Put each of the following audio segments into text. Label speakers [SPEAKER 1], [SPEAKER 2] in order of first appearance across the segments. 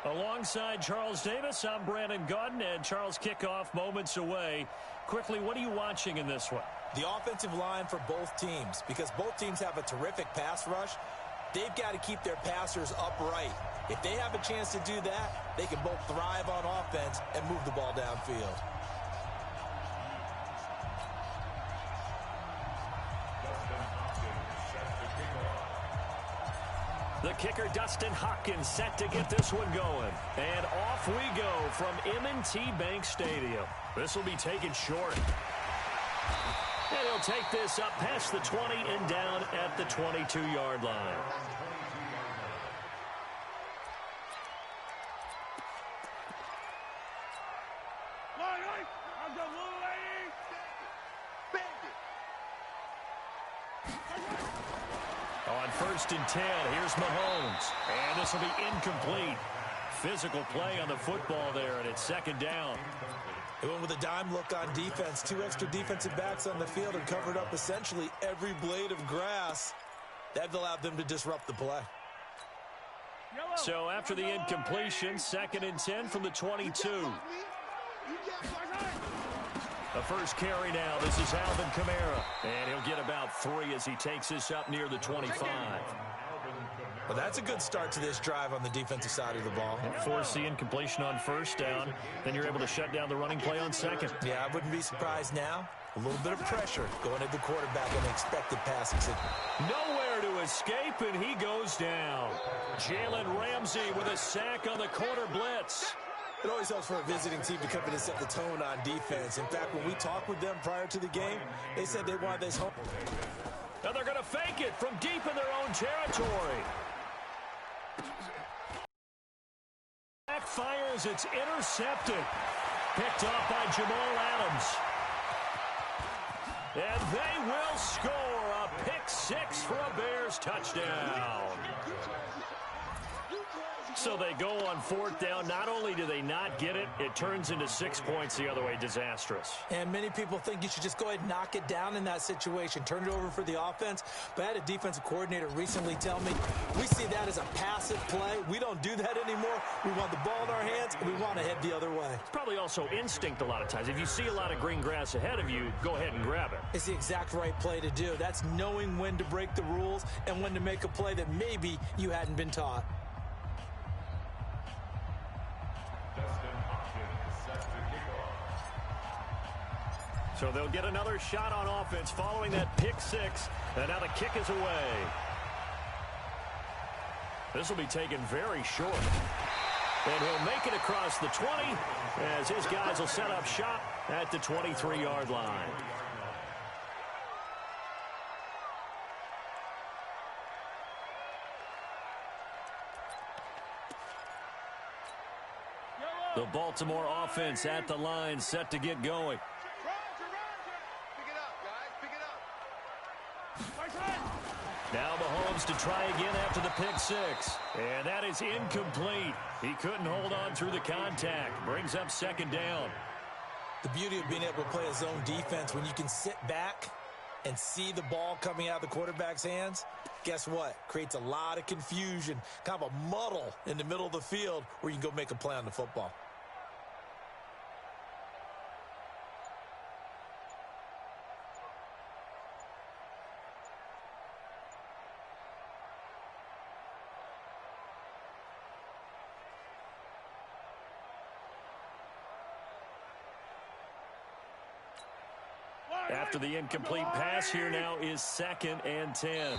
[SPEAKER 1] Alongside Charles Davis, I'm Brandon Gaudin, and Charles, kickoff moments away. Quickly, what are you watching in this one?
[SPEAKER 2] The offensive line for both teams, because both teams have a terrific pass rush. They've got to keep their passers upright. If they have a chance to do that, they can both thrive on offense and move the ball downfield.
[SPEAKER 1] The kicker, Dustin Hopkins, set to get this one going. And off we go from M&T Bank Stadium. This will be taken short. And he'll take this up past the 20 and down at the 22-yard line. On 1st and 10, here's Mahomes. And this will be incomplete. Physical play on the football there, and it's 2nd down.
[SPEAKER 2] They went with a dime look on defense. 2 extra defensive backs on the field and covered up essentially every blade of grass. That allowed them to disrupt the play.
[SPEAKER 1] So after the incompletion, 2nd and 10 from the 22. The first carry now. This is Alvin Kamara. And he'll get about 3 as he takes this up near the 25.
[SPEAKER 2] Well, that's a good start to this drive on the defensive side of the ball.
[SPEAKER 1] And force the incompletion on 1st down. Then you're able to shut down the running play on 2nd.
[SPEAKER 2] Yeah, I wouldn't be surprised now. A little bit of pressure going at the quarterback on the expected passing signal.
[SPEAKER 1] Nowhere to escape, and he goes down. Jalen Ramsey with a sack on the corner blitz.
[SPEAKER 2] It always helps for a visiting team to come in and set the tone on defense. In fact, when we talked with them prior to the game, they said they wanted this home.
[SPEAKER 1] Now they're going to fake it from deep in their own territory. Backfires, it's intercepted. Picked off by Jamal Adams. And they will score a pick 6 for a Bears touchdown. So they go on 4th down. Not only do they not get it, it turns into 6 points the other way. Disastrous.
[SPEAKER 2] And many people think you should just go ahead and knock it down in that situation. Turn it over for the offense. But I had a defensive coordinator recently tell me, we see that as a passive play. We don't do that anymore. We want the ball in our hands, and we want to head the other way.
[SPEAKER 1] It's probably also instinct a lot of times. If you see a lot of green grass ahead of you, go ahead and grab it.
[SPEAKER 2] It's the exact right play to do. That's knowing when to break the rules and when to make a play that maybe you hadn't been taught.
[SPEAKER 1] So they'll get another shot on offense following that pick 6. And now the kick is away. This will be taken very short. And he'll make it across the 20 as his guys will set up shop at the 23-yard line. The Baltimore offense at the line, set to get going. Now Mahomes to try again after the pick 6. And that is incomplete. He couldn't hold on through the contact. Brings up 2nd down.
[SPEAKER 2] The beauty of being able to play a zone defense, when you can sit back and see the ball coming out of the quarterback's hands, guess what? Creates a lot of confusion, kind of a muddle in the middle of the field where you can go make a play on the football.
[SPEAKER 1] After the incomplete pass, here now is 2nd and 10.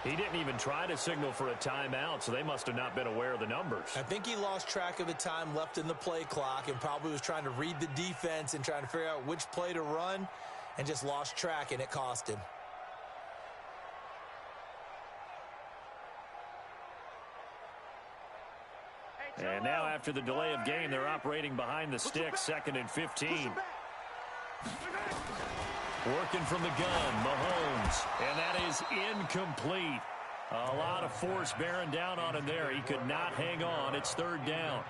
[SPEAKER 1] He didn't even try to signal for a timeout, so they must have not been aware of the numbers.
[SPEAKER 2] I think he lost track of the time left in the play clock and probably was trying to read the defense and trying to figure out which play to run and just lost track, and it cost him.
[SPEAKER 1] And now after the delay of game, they're operating behind the sticks, 2nd and 15. Working from the gun, Mahomes. And that is incomplete. A lot of force bearing down on him there. He could not hang on. It's 3rd down.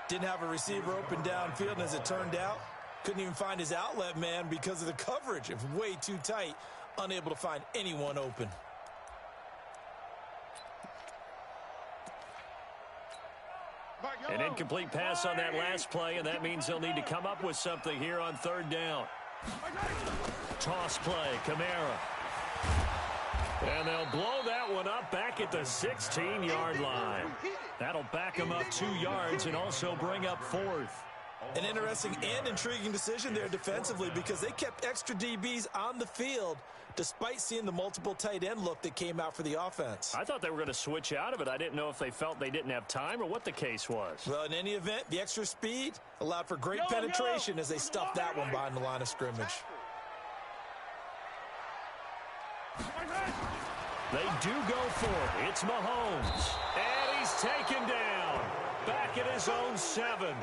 [SPEAKER 2] Didn't have a receiver open downfield, and as it turned out, Couldn't even find his outlet man because of the coverage. It was way too tight, unable to find anyone open.
[SPEAKER 1] An incomplete pass on that last play, and that means they'll need to come up with something here on third down. Toss play, Kamara. And they'll blow that one up back at the 16-yard line. That'll back them up 2 yards and also bring up fourth.
[SPEAKER 2] An interesting and intriguing decision there defensively because they kept extra DBs on the field despite seeing the multiple tight end look that came out for the offense.
[SPEAKER 1] I thought they were going to switch out of it. I didn't know if they felt they didn't have time or what the case was.
[SPEAKER 2] Well, in any event, the extra speed allowed for great penetration as they stuffed that one behind the line of scrimmage.
[SPEAKER 1] They do go for it. It's Mahomes. And he's taken down. Back at his own 7.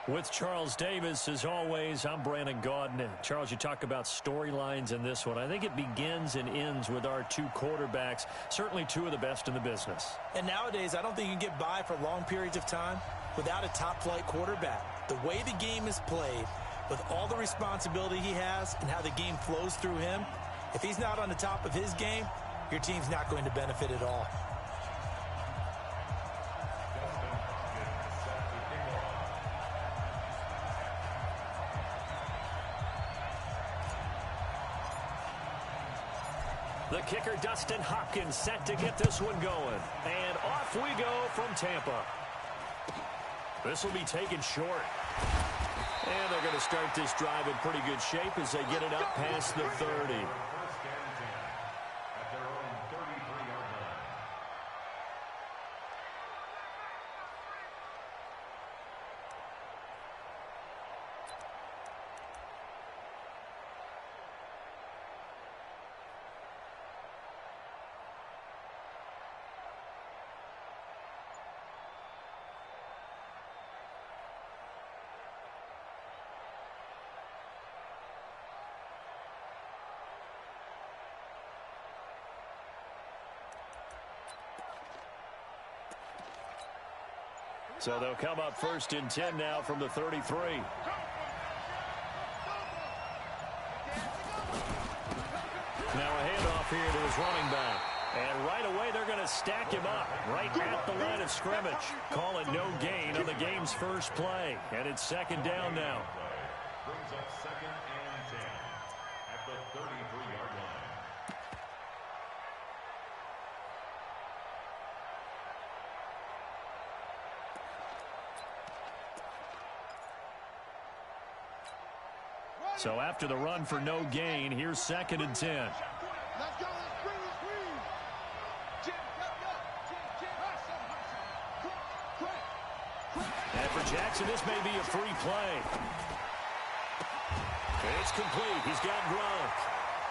[SPEAKER 1] With Charles Davis, as always, I'm Brandon Gaudin. Charles, you talk about storylines in this one. I think it begins and ends with our 2 quarterbacks, certainly 2 of the best in the business.
[SPEAKER 2] And nowadays, I don't think you can get by for long periods of time without a top-flight quarterback. The way the game is played, with all the responsibility he has and how the game flows through him, if he's not on the top of his game, your team's not going to benefit at all.
[SPEAKER 1] The kicker, Dustin Hopkins, set to get this one going. And off we go from Tampa. This will be taken short. And they're going to start this drive in pretty good shape as they get it up past the 30. So they'll come up 1st and 10 now from the 33. Now a handoff here to his running back. And right away, they're going to stack him up right at the line of scrimmage. Call it no gain on the game's first play. And it's second down now.
[SPEAKER 3] Brings up second and 10 at the 33-yard line.
[SPEAKER 1] So after the run for no gain, here's second and 10.
[SPEAKER 4] Let's go. Let's bring this green. Jim,
[SPEAKER 1] And for Jackson, this may be a free play. It's complete. He's got Gronk.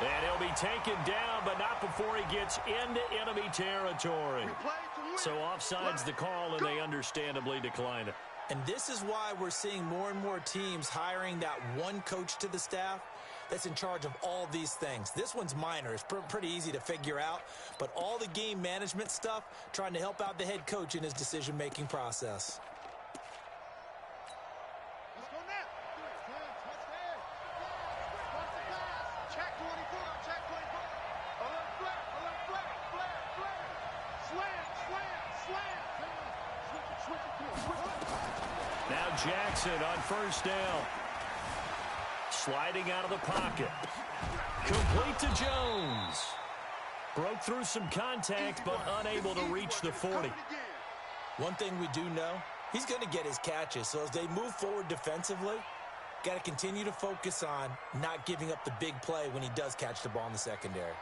[SPEAKER 1] And he'll be taken down, but not before he gets into enemy territory. So offside's the call, and they understandably decline it.
[SPEAKER 2] And this is why we're seeing more and more teams hiring that one coach to the staff that's in charge of all these things. This one's minor. It's pretty easy to figure out. But all the game management stuff, trying to help out the head coach in his decision-making process.
[SPEAKER 4] Let's go now. Check 24. Check 24. Alert flat. Alert flat. Flat. Flat. Slam. Slam. Slam. Switch it.
[SPEAKER 1] Now Jackson on first down. Sliding out of the pocket. Complete to Jones. Broke through some contact, but unable to reach the 40.
[SPEAKER 2] One thing we do know, he's going to get his catches. So as they move forward defensively, got to continue to focus on not giving up the big play when he does catch the ball in the secondary.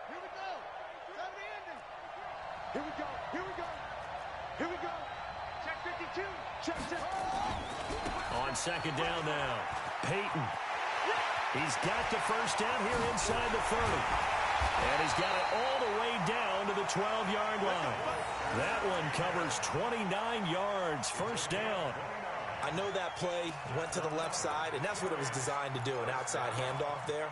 [SPEAKER 4] Here we go. Time to end it. Here we go. Here we go. Here we go. Check 52. Check.
[SPEAKER 1] On second down now, Peyton. He's got the first down here inside the 30. And he's got it all the way down to the 12-yard line. That one covers 29 yards, first down.
[SPEAKER 2] I know that play went to the left side, and that's what it was designed to do, an outside handoff there.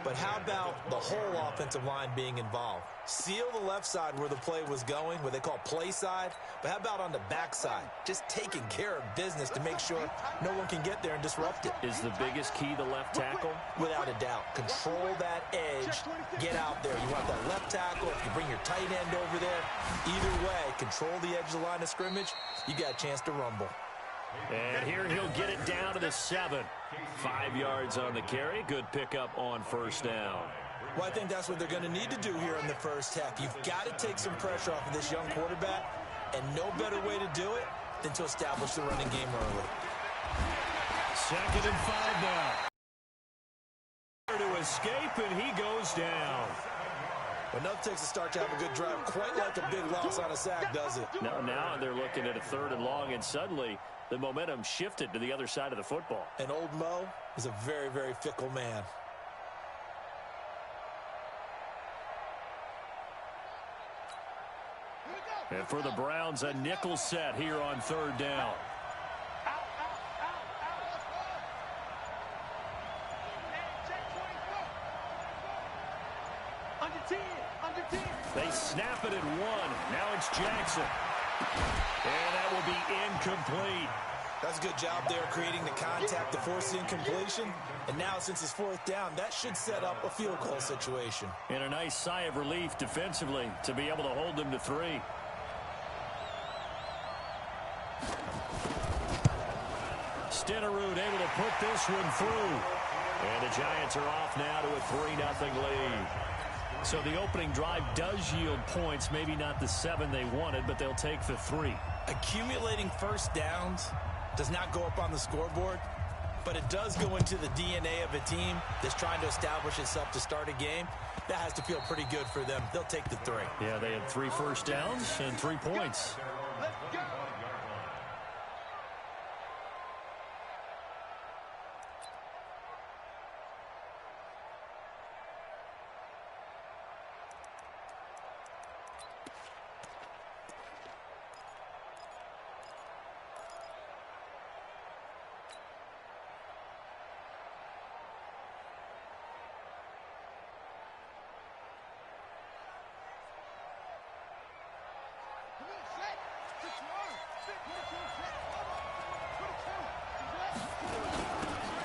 [SPEAKER 2] But how about the whole offensive line being involved? Seal the left side where the play was going, what they call play side. But how about on the back side? Just taking care of business to make sure no one can get there and disrupt it.
[SPEAKER 1] Is the biggest key the left tackle?
[SPEAKER 2] Without a doubt. Control that edge. Get out there. You want that left tackle. If you bring your tight end over there, either way, control the edge of the line of scrimmage. You got a chance to rumble.
[SPEAKER 1] And here he'll get it down to the 7. 5 yards on the carry. Good pickup on first down.
[SPEAKER 2] Well, I think that's what they're going to need to do here in the first half. You've got to take some pressure off of this young quarterback, and no better way to do it than to establish the running game early.
[SPEAKER 1] Second and 5 now. To escape, and he goes down.
[SPEAKER 2] Enough takes to start to have a good drive. Quite like a big loss on a sack, does it?
[SPEAKER 1] Now they're looking at a 3rd and long, and suddenly the momentum shifted to the other side of the football.
[SPEAKER 2] And old Mo is a very, very fickle man.
[SPEAKER 1] And for the Browns, a nickel set here on 3rd down. They snap it at 1. Now it's Jackson. And that will be incomplete.
[SPEAKER 2] That's a good job there creating the contact to force the incompletion. And now since it's 4th down, that should set up a field goal situation.
[SPEAKER 1] And a nice sigh of relief defensively to be able to hold them to 3. Stenerud able to put this one through. And the Giants are off now to a 3-0 lead. So the opening drive does yield points, maybe not the 7 they wanted, but they'll take the 3.
[SPEAKER 2] Accumulating first downs does not go up on the scoreboard, but it does go into the DNA of a team that's trying to establish itself to start a game. That has to feel pretty good for them. They'll take the 3.
[SPEAKER 1] Yeah, they had 3 first downs and 3 points.
[SPEAKER 4] Let's go.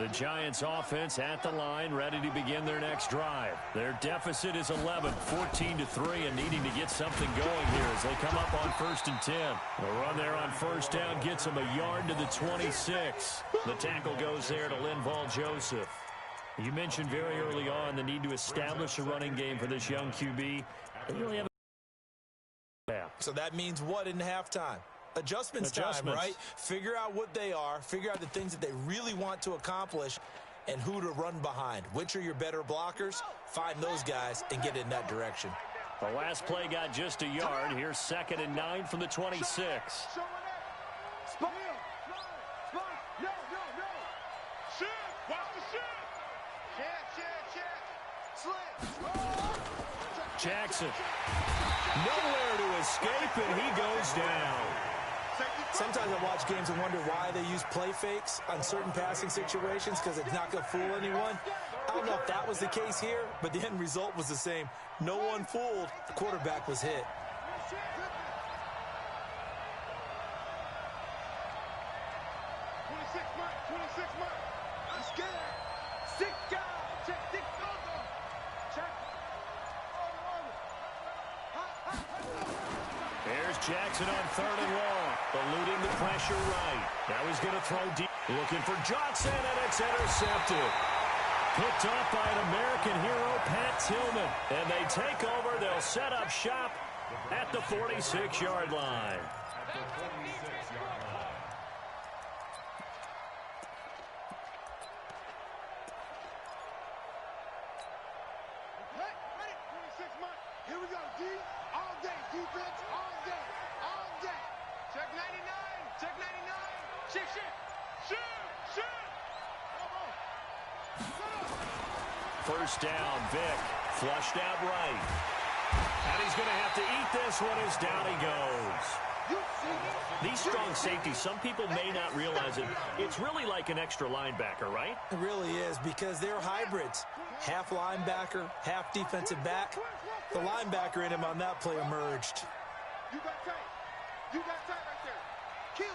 [SPEAKER 1] The Giants offense at the line, ready to begin their next drive. Their deficit is 11, 14-3, and needing to get something going here as they come up on 1st and 10. The run there on 1st down gets them a yard to the 26. The tackle goes there to Linval Joseph. You mentioned very early on the need to establish a running game for this young QB. They really haven't.
[SPEAKER 2] So that means what in halftime? Adjustments time, right? Figure out what they are, figure out the things that they really want to accomplish, and who to run behind. Which are your better blockers? Find those guys and get in that direction.
[SPEAKER 1] The last play got just a yard. Here's 2nd and 9 from the 26.
[SPEAKER 4] Spot. No. Shit. Watch the shit. Check.
[SPEAKER 1] Jackson. Nowhere to escape, and he goes down.
[SPEAKER 2] Sometimes I watch games and wonder why they use play fakes on certain passing situations because it's not going to fool anyone. I don't know if that was the case here, but the end result was the same. No one fooled. The quarterback was hit.
[SPEAKER 1] There's Jackson on 3rd and long, eluding the pressure right. Now he's going to throw deep. Looking for Johnson, and it's intercepted. Picked off by an American hero, Pat Tillman. And they take over. They'll set up shop at the 46-yard line.
[SPEAKER 4] Here we go, D. All day, defense, all day, all day. Check 99, check 99. Shoot.
[SPEAKER 1] 1st down, Vick. Flushed out right. And he's going to have to eat this one as down he goes. These strong safeties, some people may not realize it. It's really like an extra linebacker, right?
[SPEAKER 2] It really is because they're hybrids. Half linebacker, half defensive back. The linebacker in him on that play emerged.
[SPEAKER 4] You got tight right there. Kill.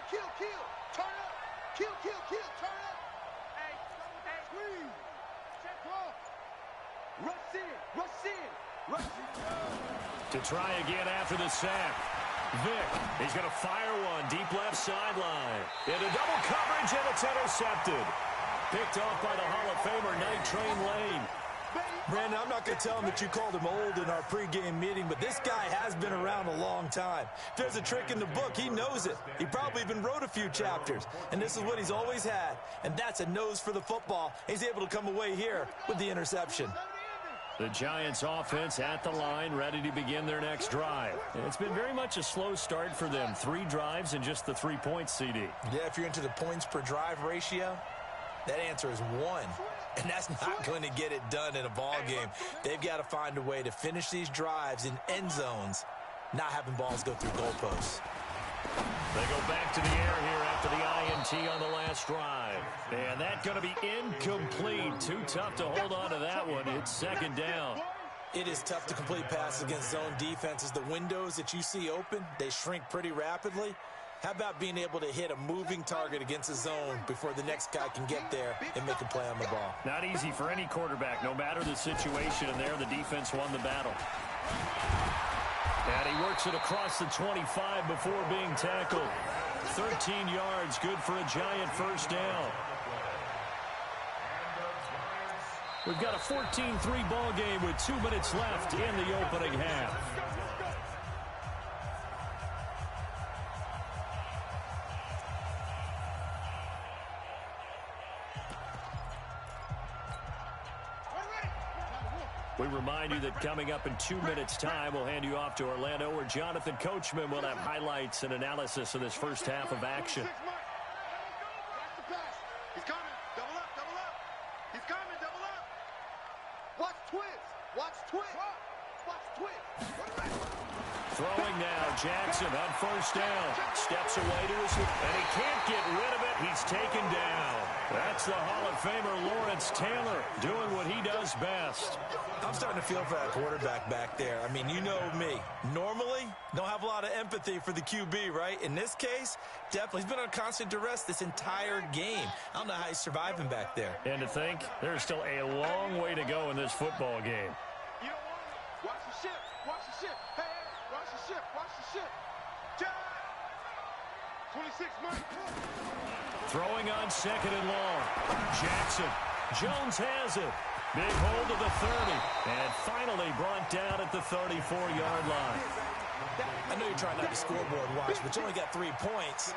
[SPEAKER 4] Turn up. Kill. Turn up. Hey, squeeze. Check off. Rush in.
[SPEAKER 1] To try again after the sack. Vick, he's going to fire one deep left sideline. Into double coverage, and it's intercepted. Picked off by the Hall of Famer, Night Train Lane.
[SPEAKER 2] Brandon, I'm not going to tell him that you called him old in our pregame meeting, but this guy has been around a long time. If there's a trick in the book, he knows it. He probably even wrote a few chapters, and this is what he's always had, and that's a nose for the football. He's able to come away here with the interception.
[SPEAKER 1] The Giants offense at the line, ready to begin their next drive. And it's been very much a slow start for them. 3 drives and just the 3 points, CD.
[SPEAKER 2] Yeah, if you're into the points per drive ratio, that answer is 1. And that's not going to get it done in a ball game. They've got to find a way to finish these drives in end zones, not having balls go through goalposts.
[SPEAKER 1] They go back to the air here after the INT on the last drive. And that's going to be incomplete. Too tough to hold on to that one. It's 2nd down.
[SPEAKER 2] It is tough to complete passes against zone defenses. The windows that you see open, they shrink pretty rapidly. How about being able to hit a moving target against a zone before the next guy can get there and make a play on the ball?
[SPEAKER 1] Not easy for any quarterback, no matter the situation, and there the defense won the battle. And he works it across the 25 before being tackled. 13 yards, good for a Giant 1st down. We've got a 14-3 ball game with 2 minutes left in the opening half. We remind you that coming up in 2 minutes' time, we'll hand you off to Orlando, where Jonathan Coachman will have highlights and analysis of this first half of action.
[SPEAKER 4] He's coming. Double up. He's coming. Double up. Watch twist.
[SPEAKER 1] Throwing now, Jackson on first down. Steps away to his left, and he can't get rid of it. He's taken down. That's the Hall of Famer Lawrence Taylor doing what he does best.
[SPEAKER 2] I'm starting to feel for that quarterback back there. I mean, you know me. Normally, don't have a lot of empathy for the QB, right? In this case, definitely. He's been on constant duress this entire game. I don't know how he's surviving back there.
[SPEAKER 1] And to think, there's still a long way to go in this football game.
[SPEAKER 4] You don't want it. Watch the ship. Watch the ship. Hey, watch the ship. Watch the ship. 26 minutes.
[SPEAKER 1] Throwing on second and long. Jackson. Jones has it. Big hold of the 30. And finally brought down at the 34-yard line.
[SPEAKER 2] I know you're trying not to scoreboard watch, but you only got 3 points.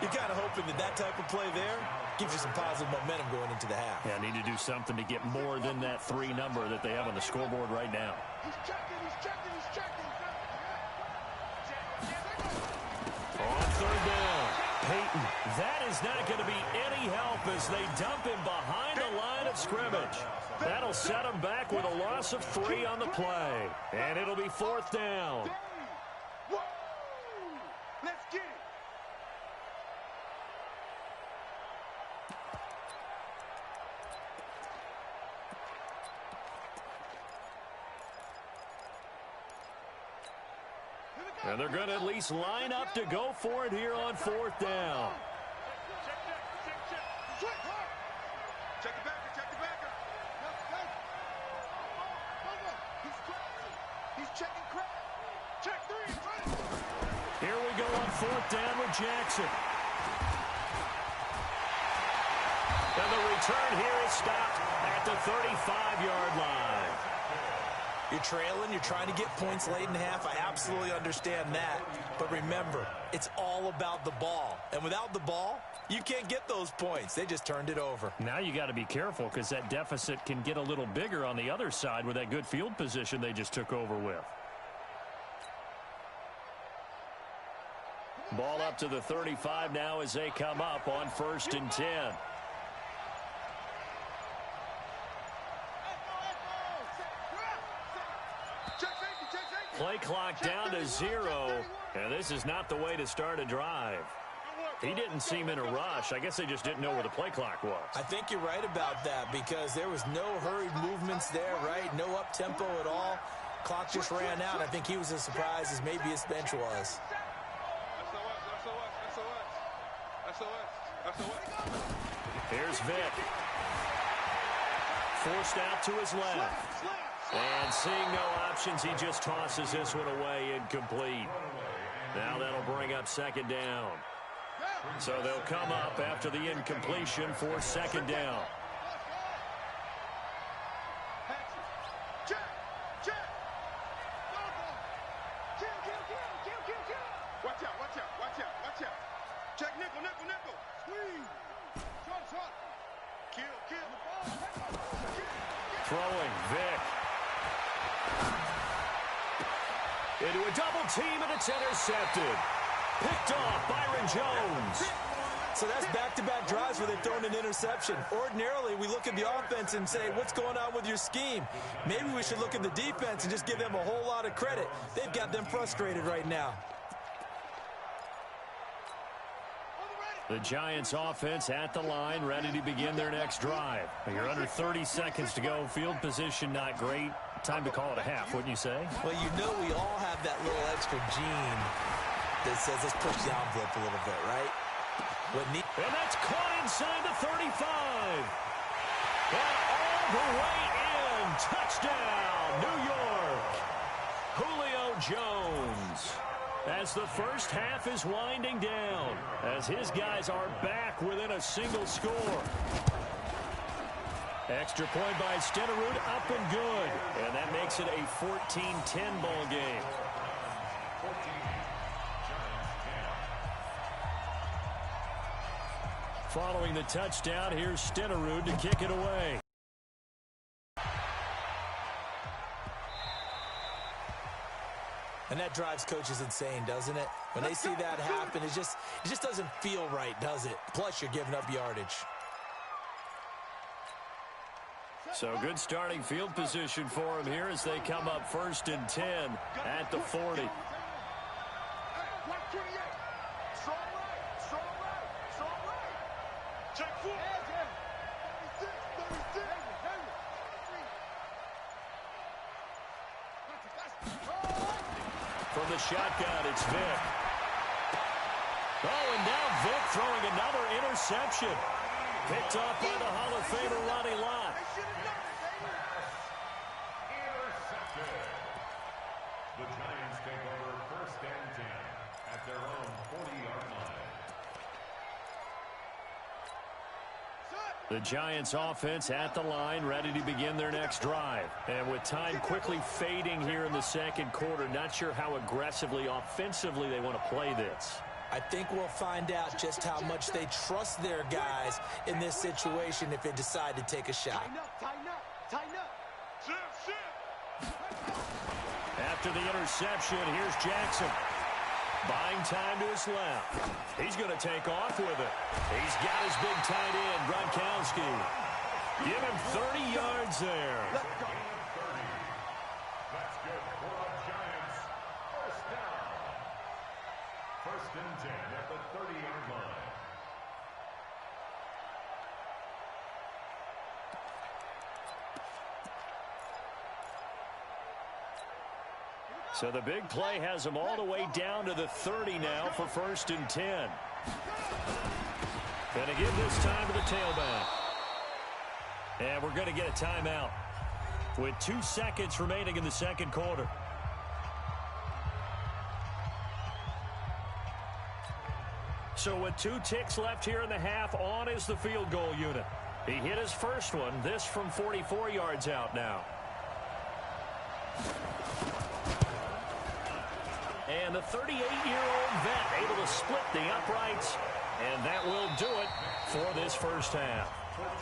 [SPEAKER 2] You're kind of hoping that that type of play there gives you some positive momentum going into the half.
[SPEAKER 1] Yeah, need to do something to get more than that 3 number that they have on the scoreboard right now.
[SPEAKER 4] He's checking. He's checking. He's checking.
[SPEAKER 1] On third down, Peyton. That is not going to be any help as they dump him behind the line of scrimmage. That'll set him back with a loss of 3 on the play. And it'll be fourth down.
[SPEAKER 4] Let's get it.
[SPEAKER 1] And they're going to at least line up to go for it here on fourth down.
[SPEAKER 4] Check the backer. Check the backer. He's checking crap. Check 3.
[SPEAKER 1] Here we go on fourth down with Jackson. And the return here is stopped at the 35-yard line.
[SPEAKER 2] You're trailing. You're trying to get points late in half. I absolutely understand that. But remember, it's all about the ball. And without the ball, you can't get those points. They just turned it over.
[SPEAKER 1] Now you got to be careful because that deficit can get a little bigger on the other side with that good field position they just took over with. Ball up to the 35 now as they come up on 1st and 10. Play clock down to 0, and this is not the way to start a drive. He didn't seem in a rush. I guess they just didn't know where the play clock was.
[SPEAKER 2] I think you're right about that because there was no hurried movements there, right? No up-tempo at all. Clock just ran out. I think he was as surprised as maybe his bench was.
[SPEAKER 1] Here's Vick. Forced out to his left. And seeing no options, he just tosses this one away incomplete. Now that'll bring up second down. So they'll come up after the incompletion for second down.
[SPEAKER 4] Watch out, watch out, watch out, watch out. Check nickel, nickel, nickel. Squeeze. Trot. Kill.
[SPEAKER 1] Throwing, Vick. Into a double team, and it's intercepted. Picked off, Byron Jones.
[SPEAKER 2] So that's back-to-back drives where they've thrown an interception. Ordinarily, we look at the offense and say, what's going on with your scheme? Maybe we should look at the defense and just give them a whole lot of credit. They've got them frustrated right now.
[SPEAKER 1] The Giants offense at the line, ready to begin their next drive. You're under 30 seconds to go. Field position not great. Time to call it a half, wouldn't you say?
[SPEAKER 2] Well, you know we all have that little extra gene that says let's push the envelope a little bit, right?
[SPEAKER 1] And that's caught inside the 35. And all the way in. Touchdown, New York. Julio Jones. As the first half is winding down, as his guys are back within a single score. Extra point by Stenerud, up and good. And that makes it a 14-10 ball game. Following the touchdown, here's Stenerud to kick it away.
[SPEAKER 2] And that drives coaches insane, doesn't it? When they see that happen, it just doesn't feel right, does it? Plus, you're giving up yardage.
[SPEAKER 1] So good starting field position for him here as they come up 1st and 10 at the 40.
[SPEAKER 4] Hey, watch 28. Strong right, strong right, strong right. Check 4. 36, 36.
[SPEAKER 1] From the shotgun, it's Vic. Oh, and now Vic throwing another interception. Picked off by the Hall of Famer Ronnie Lott.
[SPEAKER 3] Intercepted. The Giants take over 1st and 10 at their own 40-yard line.
[SPEAKER 1] The Giants offense at the line, ready to begin their next drive. And with time quickly fading here in the second quarter, not sure how aggressively, offensively they want to play this.
[SPEAKER 2] I think we'll find out just how much they trust their guys in this situation if they decide to take a shot.
[SPEAKER 4] Tighten up, tighten up, tighten up. Shift.
[SPEAKER 1] After the interception, here's Jackson. Buying time to his left. He's going to take off with it. He's got his big tight end, Gronkowski. Give him 30 yards there.
[SPEAKER 3] That's good for the Giants. 1st down. 1st and 10 at the 30-yard line.
[SPEAKER 1] So the big play has them all the way down to the 30 now for 1st and 10. Going to give this time to the tailback. And we're going to get a timeout with 2 seconds remaining in the second quarter. So with 2 ticks left here in the half, on is the field goal unit. He hit his first one, this from 44 yards out now. And the 38-year-old vet able to split the uprights, and that will do it for this first half.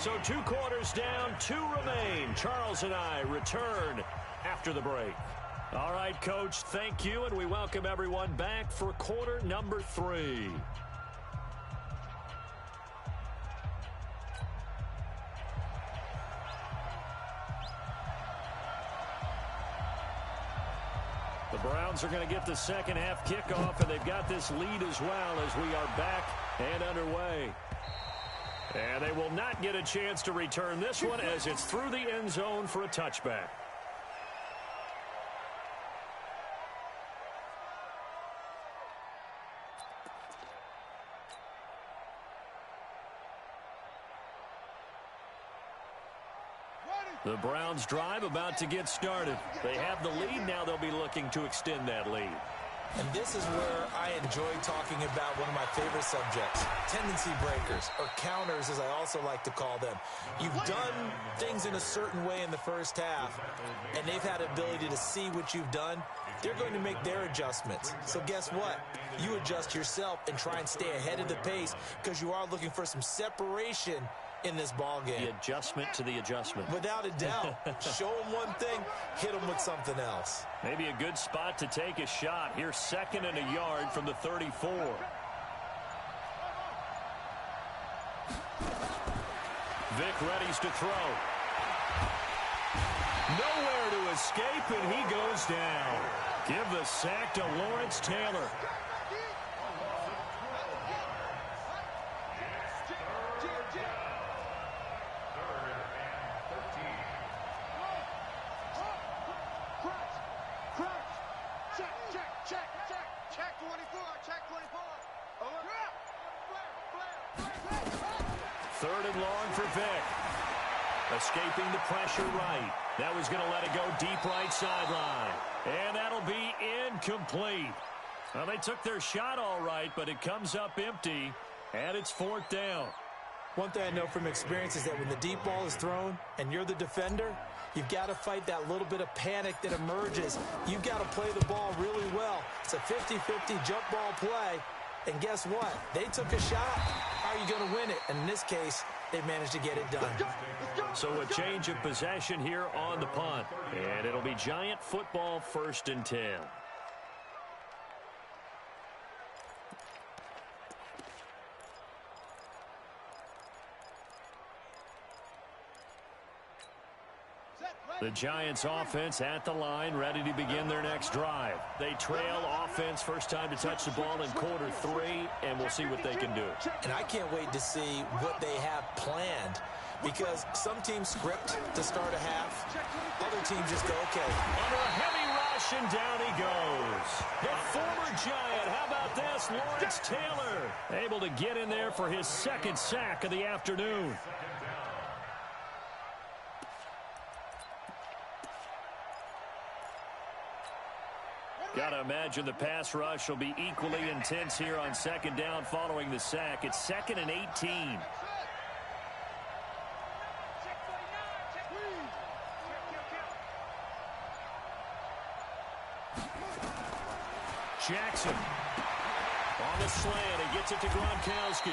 [SPEAKER 1] So 2 quarters down, 2 remain. Charles and I return after the break. All right, Coach, thank you, and we welcome everyone back for quarter number 3. The Browns are going to get the second half kickoff, and they've got this lead as well as we are back and underway. And they will not get a chance to return this one as it's through the end zone for a touchback. The Browns drive about to get started. They have the lead. Now they'll be looking to extend that lead.
[SPEAKER 2] And this is where I enjoy talking about one of my favorite subjects, tendency breakers, or counters as I also like to call them. You've done things in a certain way in the first half, and they've had ability to see what you've done. They're going to make their adjustments. So guess what? You adjust yourself and try and stay ahead of the pace because you are looking for some separation in this ball game.
[SPEAKER 1] The adjustment to the adjustment.
[SPEAKER 2] Without a doubt. Show them one thing, hit them with something else.
[SPEAKER 1] Maybe a good spot to take a shot. Here's 2nd and a yard from the 34. Vic readies to throw. Nowhere to escape, and he goes down. Give the sack to Lawrence Taylor. Third and long for Vic. Escaping the pressure right. That was going to let it go deep right sideline. And that'll be incomplete. Well, they took their shot all right, but it comes up empty, and it's 4th down.
[SPEAKER 2] One thing I know from experience is that when the deep ball is thrown and you're the defender, you've got to fight that little bit of panic that emerges. You've got to play the ball really well. It's a 50-50 jump ball play. And guess what? They took a shot. How are you going to win it? And in this case, they managed to get it done.
[SPEAKER 1] So a change of possession here on the punt. And it'll be Giant football 1st and 10. The Giants offense at the line, ready to begin their next drive. They trail offense, first time to touch the ball in quarter 3, and we'll see what they can do.
[SPEAKER 2] And I can't wait to see what they have planned, because some teams script to start a half. Other teams just go, okay.
[SPEAKER 1] Under a heavy rush, and down he goes. The former Giant, how about this? Lawrence Taylor able to get in there for his second sack of the afternoon. Got to imagine the pass rush will be equally intense here on second down following the sack. It's 2nd and 18. Jackson on the slant. He gets it to Gronkowski.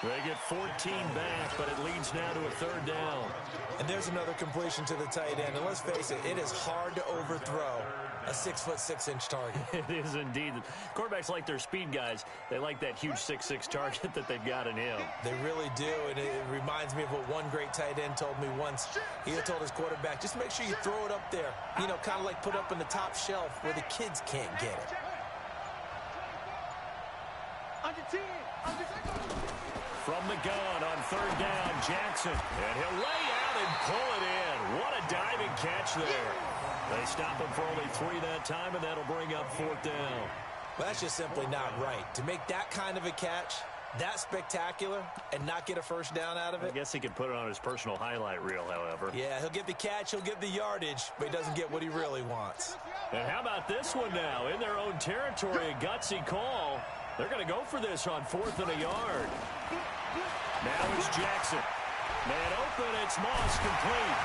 [SPEAKER 1] They get 14 back, but it leads now to a 3rd down.
[SPEAKER 2] And there's another completion to the tight end. And let's face it, it is hard to overthrow a 6'6" target.
[SPEAKER 1] It is indeed. Quarterbacks like their speed guys. They like that huge 6'6" target that they've got in him.
[SPEAKER 2] They really do, and it reminds me of what one great tight end told me once. He had told his quarterback, just make sure you throw it up there. You know, kind of like put up in the top shelf where the kids can't get it.
[SPEAKER 1] From the gun on 3rd down, Jackson. And he'll lay out and pull it in. What a diving catch there. They stop him for only 3 that time, and that'll bring up 4th down.
[SPEAKER 2] Well, that's just simply not right. To make that kind of a catch, that spectacular, and not get a first down out of it.
[SPEAKER 1] I guess he could put it on his personal highlight reel, however.
[SPEAKER 2] Yeah, he'll get the catch, he'll get the yardage, but he doesn't get what he really wants.
[SPEAKER 1] And how about this one now? In their own territory, a gutsy call. They're going to go for this on 4th and a yard. Now it's Jackson. Man open, it's Moss complete.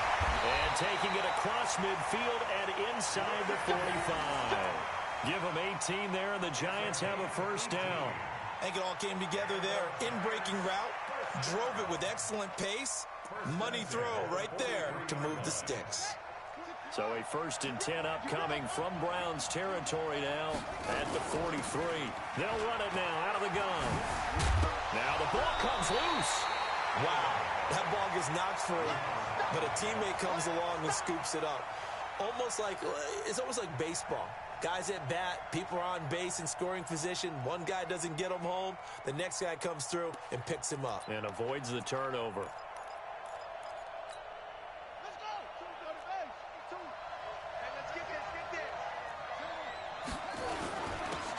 [SPEAKER 1] And taking it across midfield and inside the 45. Give them 18 there, and the Giants have a first down.
[SPEAKER 2] I think it all came together there. In-breaking route, drove it with excellent pace. Money throw right there to move the sticks.
[SPEAKER 1] So a 1st and 10 upcoming from Browns territory now at the 43. They'll run it now out of the gun. Now the ball comes loose.
[SPEAKER 2] Wow, that ball gets knocked free, but a teammate comes along and scoops it up. It's almost like baseball. Guys at bat, people are on base in scoring position. One guy doesn't get him home. The next guy comes through and picks him up.
[SPEAKER 1] And avoids the turnover.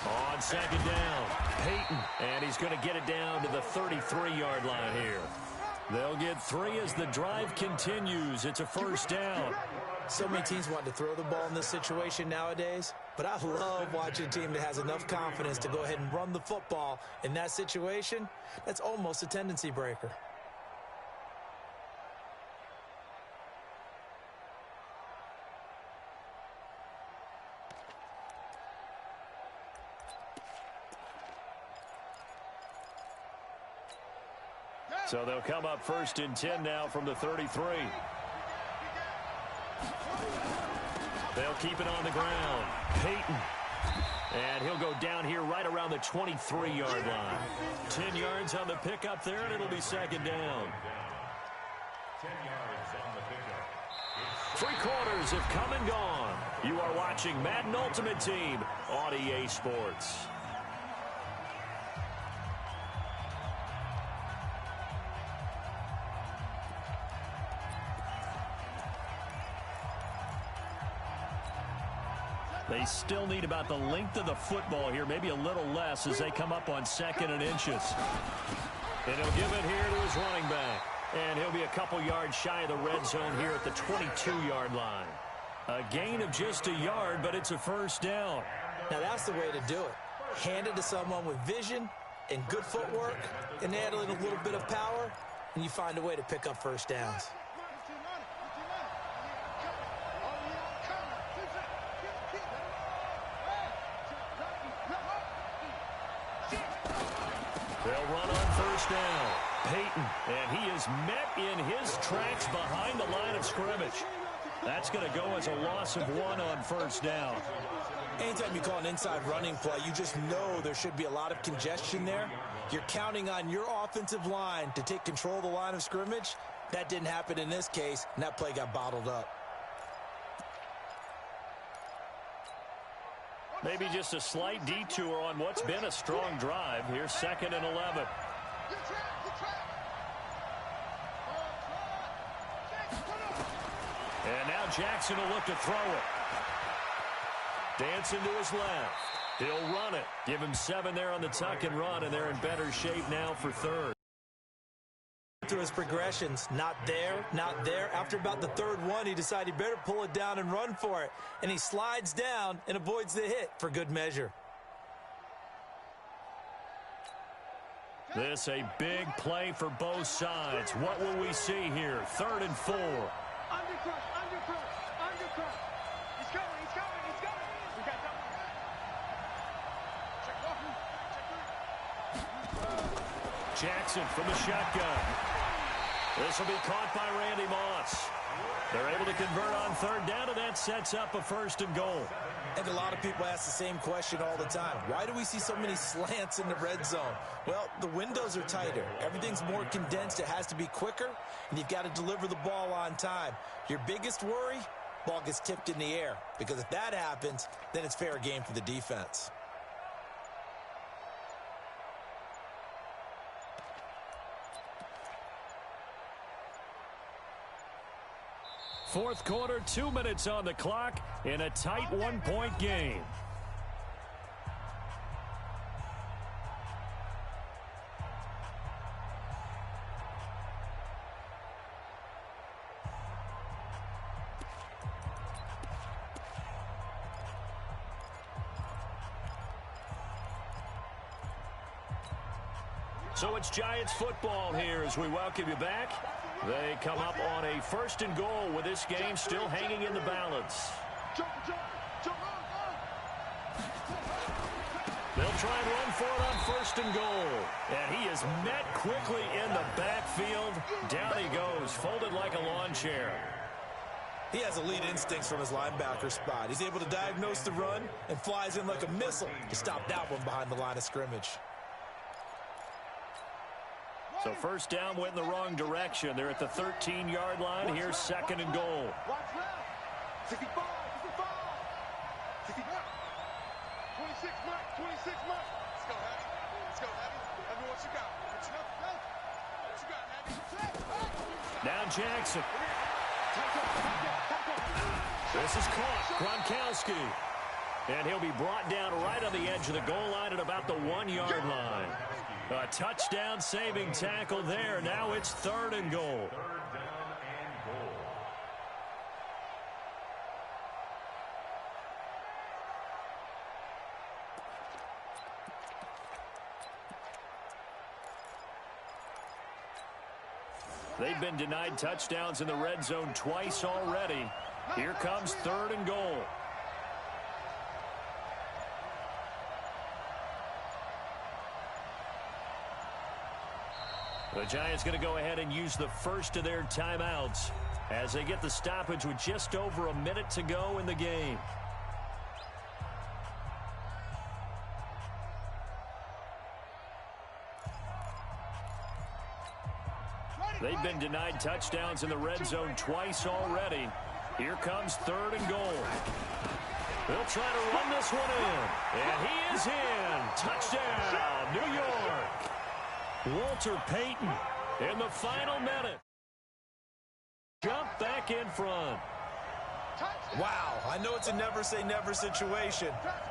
[SPEAKER 1] On 2nd down, Peyton, and he's going to get it down to the 33-yard line here. They'll get 3 as the drive continues. It's a 1st down.
[SPEAKER 2] So many teams want to throw the ball in this situation nowadays, but I love watching a team that has enough confidence to go ahead and run the football in that situation. That's almost a tendency breaker.
[SPEAKER 1] So they'll come up 1st and 10 now from the 33. They'll keep it on the ground. Peyton. And he'll go down here right around the 23-yard line. 10 yards on the pickup there, and it'll be 2nd down.
[SPEAKER 3] 10 yards on the pickup.
[SPEAKER 1] 3 quarters have come and gone. You are watching Madden Ultimate Team on EA Sports. They still need about the length of the football here, maybe a little less as they come up on 2nd and inches. And he'll give it here to his running back. And he'll be a couple yards shy of the red zone here at the 22-yard line. A gain of just a yard, but it's a 1st down.
[SPEAKER 2] Now that's the way to do it. Hand it to someone with vision and good footwork and add a little bit of power, and you find a way to pick up 1st downs.
[SPEAKER 1] They'll run on 1st down. Peyton, and he is met in his tracks behind the line of scrimmage. That's going to go as a loss of 1 on 1st down.
[SPEAKER 2] Anytime you call an inside running play, you just know there should be a lot of congestion there. You're counting on your offensive line to take control of the line of scrimmage. That didn't happen in this case, and that play got bottled up.
[SPEAKER 1] Maybe just a slight detour on what's been a strong drive. Here's 2nd and 11. And now Jackson will look to throw it. Dancing to his left. He'll run it. Give him 7 there on the tuck and run, and they're in better shape now for 3rd.
[SPEAKER 2] Through his progressions, not there, not there. After about the 3rd one, he decided he better pull it down and run for it. And he slides down and avoids the hit for good measure.
[SPEAKER 1] This a big play for both sides. What will we see here? 3rd and 4.
[SPEAKER 4] Undercrush, undercrush, undercrush. He's going, he's going, he's going. We got double. Check off.
[SPEAKER 1] Jackson from the shotgun. This will be caught by Randy Moss. They're able to convert on 3rd down, and that sets up a 1st and goal.
[SPEAKER 2] And a lot of people ask the same question all the time. Why do we see so many slants in the red zone? Well, the windows are tighter. Everything's more condensed. It has to be quicker, and you've got to deliver the ball on time. Your biggest worry, ball gets tipped in the air, because if that happens, then it's fair game for the defense.
[SPEAKER 1] Fourth quarter, 2 minutes on the clock in a tight 1-point game. So it's Giants football here as we welcome you back. They come up on a 1st and goal with this game still hanging in the balance. They'll try and run for it on 1st and goal. And he is met quickly in the backfield. Down he goes, folded like a lawn chair.
[SPEAKER 2] He has elite instincts from his linebacker spot. He's able to diagnose the run and flies in like a missile to stop that one behind the line of scrimmage.
[SPEAKER 1] So 1st down went in the wrong direction. They're at the 13-yard line. Here's 2nd and goal.
[SPEAKER 4] Watch left. 65, 65. 65. 26 Mike, 26 Mike. Let's go, Heavy. Let's go, Heavy. Heavy, what you got? What you got? What you got, Heavy?
[SPEAKER 1] Now Jackson. This is caught. Gronkowski. And he'll be brought down right on the edge of the goal line at about the 1-yard line. A touchdown-saving tackle there. Now it's 3rd and goal.
[SPEAKER 3] 3rd down and goal.
[SPEAKER 1] They've been denied touchdowns in the red zone twice already. Here comes 3rd and goal. The Giants going to go ahead and use the first of their timeouts as they get the stoppage with just over a minute to go in the game. They've been denied touchdowns in the red zone twice already. Here comes 3rd and goal. They'll try to run this one in. And he is in. Touchdown, New York. Walter Payton in the final minute. Jump back in front.
[SPEAKER 2] Wow, I know it's a never-say-never situation,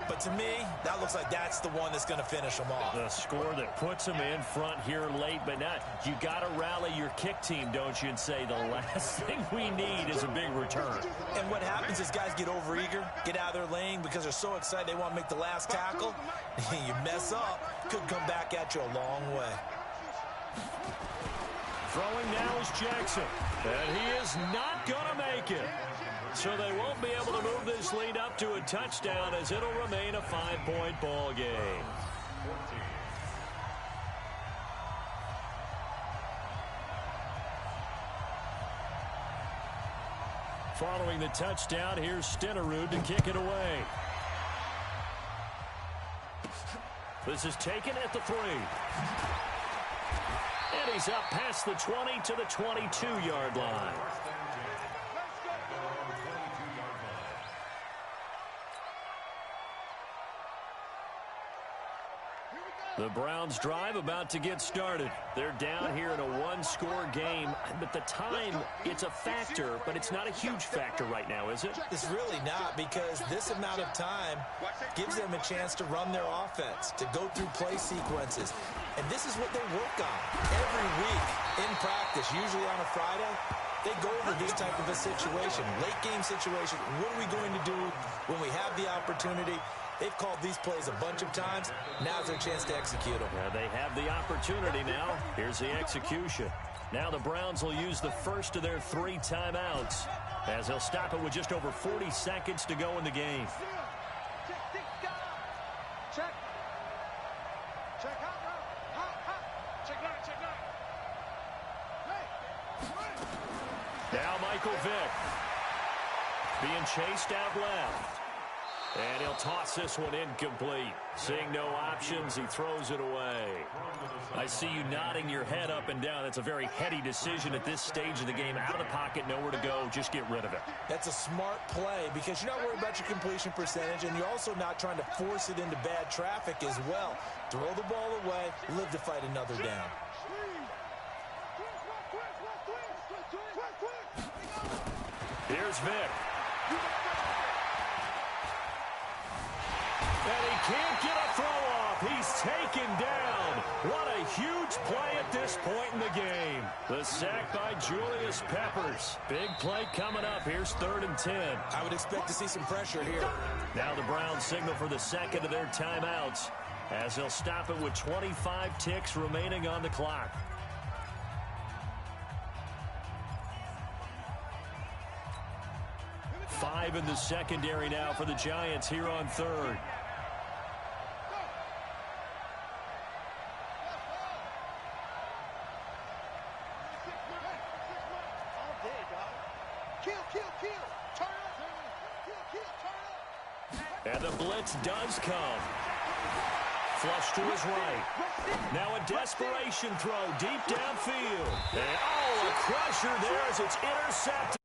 [SPEAKER 2] but to me, that looks like that's the one that's going to finish them off.
[SPEAKER 1] The score that puts them in front here late, but not. You got to rally your kick team, don't you, and say the last thing we need is a big return.
[SPEAKER 2] And what happens is guys get overeager, get out of their lane because they're so excited they want to make the last tackle. You mess up, could come back at you a long way.
[SPEAKER 1] Throwing now is Jackson, and he is not going to make it. So they won't be able to move this lead up to a touchdown as it'll remain a 5-point ball game. Following the touchdown, here's Stenerud to kick it away. This is taken at the 3. And he's up past the 20 to the 22-yard line. The Browns drive about to get started. They're down here in a one-score game. But the time, it's a factor, but it's not a huge factor right now, is it?
[SPEAKER 2] It's really not, because this amount of time gives them a chance to run their offense, to go through play sequences. And this is what they work on every week in practice, usually on a Friday. They go over this type of a situation, late-game situation. What are we going to do when we have the opportunity? They've called these plays a bunch of times. Now's their chance to execute them.
[SPEAKER 1] They have the opportunity now. Here's the execution. Now the Browns will use the first of their 3 timeouts, as they'll stop it with just over 40 seconds to go in the game.
[SPEAKER 4] Check. Check out now. Check 9, check 9.
[SPEAKER 1] Now Michael Vick being chased out left. And he'll toss this one incomplete. Seeing no options, he throws it away. I see you nodding your head up and down. That's a very heady decision at this stage of the game. Out of the pocket, nowhere to go. Just get rid of it.
[SPEAKER 2] That's a smart play, because you're not worried about your completion percentage, and you're also not trying to force it into bad traffic as well. Throw the ball away, live to fight another down.
[SPEAKER 1] Here's Vick. And he can't get a throw off. He's taken down. What a huge play at this point in the game. The sack by Julius Peppers. Big play coming up. Here's 3rd and 10.
[SPEAKER 2] I would expect to see some pressure here.
[SPEAKER 1] Now the Browns signal for the second of their timeouts, as they'll stop it with 25 ticks remaining on the clock. Five in the secondary now for the Giants here on 3rd. And the blitz does come. Flush to his right. Now a desperation throw deep downfield. And, a crusher there as it's intercepted.